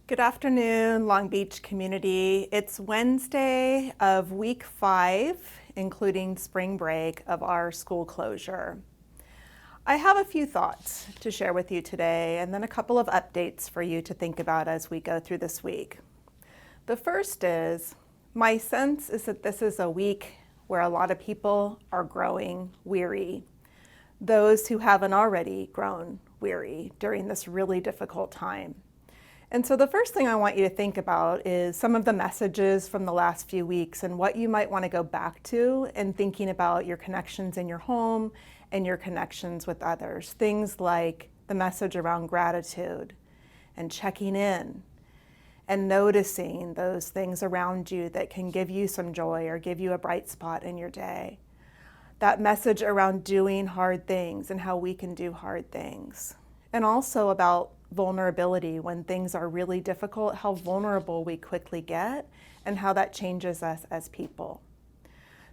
Good afternoon, Long Beach community. It's Wednesday of week 5, including spring break of our school closure. I have a few thoughts to share with you today, and then a couple of updates for you to think about as we go through this week. The first is, my sense is that this is a week where a lot of people are growing weary. Those who haven't already grown weary during this really difficult time. And so the first thing I want you to think about is some of the messages from the last few weeks and what you might want to go back to in thinking about your connections in your home and your connections with others. Things like the message around gratitude and checking in and noticing those things around you that can give you some joy or give you a bright spot in your day. That message around doing hard things and how we can do hard things. And also about vulnerability when things are really difficult, how vulnerable we quickly get and how that changes us as people.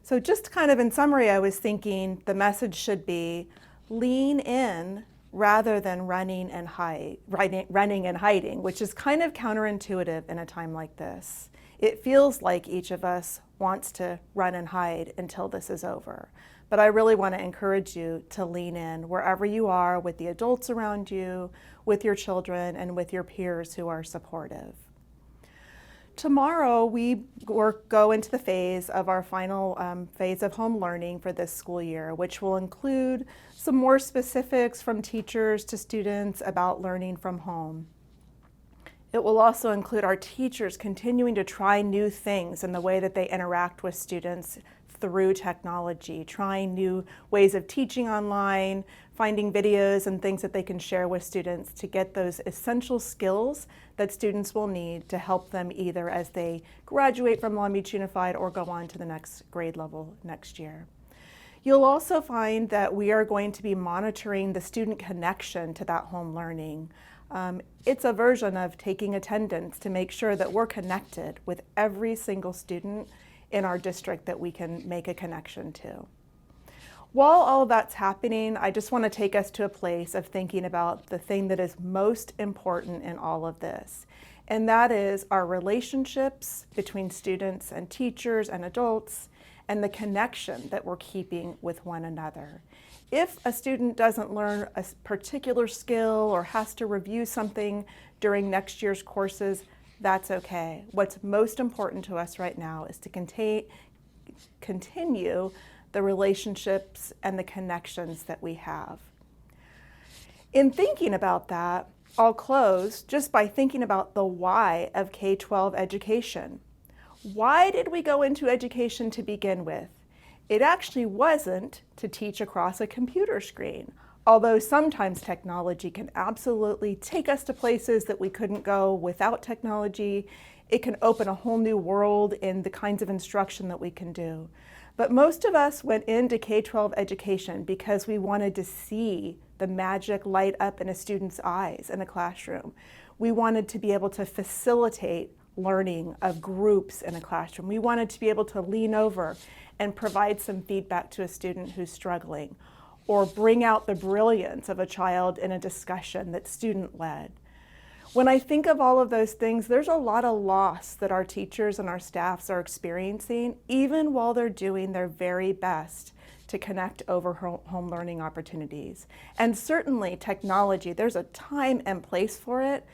So just kind of in summary, I was thinking the message should be lean in rather than running and hiding, which is kind of counterintuitive in a time like this. It feels like each of us wants to run and hide until this is over. But I really want to encourage you to lean in wherever you are with the adults around you, with your children, and with your peers who are supportive. Tomorrow, we go into the phase of our final phase of home learning for this school year, which will include some more specifics from teachers to students about learning from home. It will also include our teachers continuing to try new things in the way that they interact with students through technology, trying new ways of teaching online, finding videos and things that they can share with students to get those essential skills that students will need to help them either as they graduate from Long Beach Unified or go on to the next grade level next year. You'll also find that we are going to be monitoring the student connection to that home learning. It's a version of taking attendance to make sure that we're connected with every single student in our district that we can make a connection to. While all of that's happening, I just want to take us to a place of thinking about the thing that is most important in all of this, and that is our relationships between students and teachers and adults, and the connection that we're keeping with one another. If a student doesn't learn a particular skill or has to review something during next year's courses, that's okay. What's most important to us right now is to continue the relationships and the connections that we have. In thinking about that, I'll close just by thinking about the why of K-12 education. Why did we go into education to begin with? It actually wasn't to teach across a computer screen. Although sometimes technology can absolutely take us to places that we couldn't go without technology, it can open a whole new world in the kinds of instruction that we can do. But most of us went into K-12 education because we wanted to see the magic light up in a student's eyes in a classroom. We wanted to be able to facilitate learning of groups in a classroom. We wanted to be able to lean over and provide some feedback to a student who's struggling, or bring out the brilliance of a child in a discussion that's student-led. When I think of all of those things, there's a lot of loss that our teachers and our staffs are experiencing, even while they're doing their very best to connect over home learning opportunities. And certainly technology, there's a time and place for it,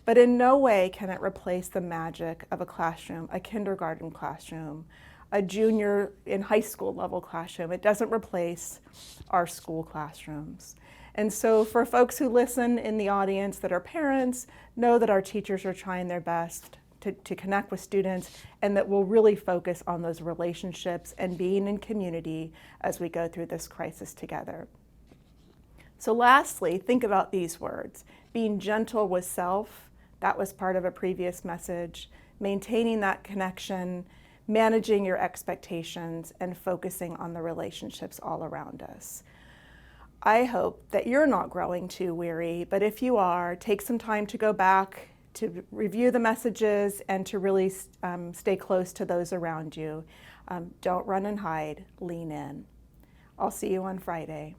but in no way can it replace the magic of a classroom, a kindergarten classroom, a junior in high school level classroom. It doesn't replace our school classrooms. And so for folks who listen in the audience that are parents, know that our teachers are trying their best to connect with students, and that we'll really focus on those relationships and being in community as we go through this crisis together. So lastly, think about these words. Being gentle with self, that was part of a previous message. Maintaining that connection, managing your expectations, and focusing on the relationships all around us. I hope that you're not growing too weary, but if you are, take some time to go back, to review the messages, and to really stay close to those around you. Don't run and hide, lean in. I'll see you on Friday.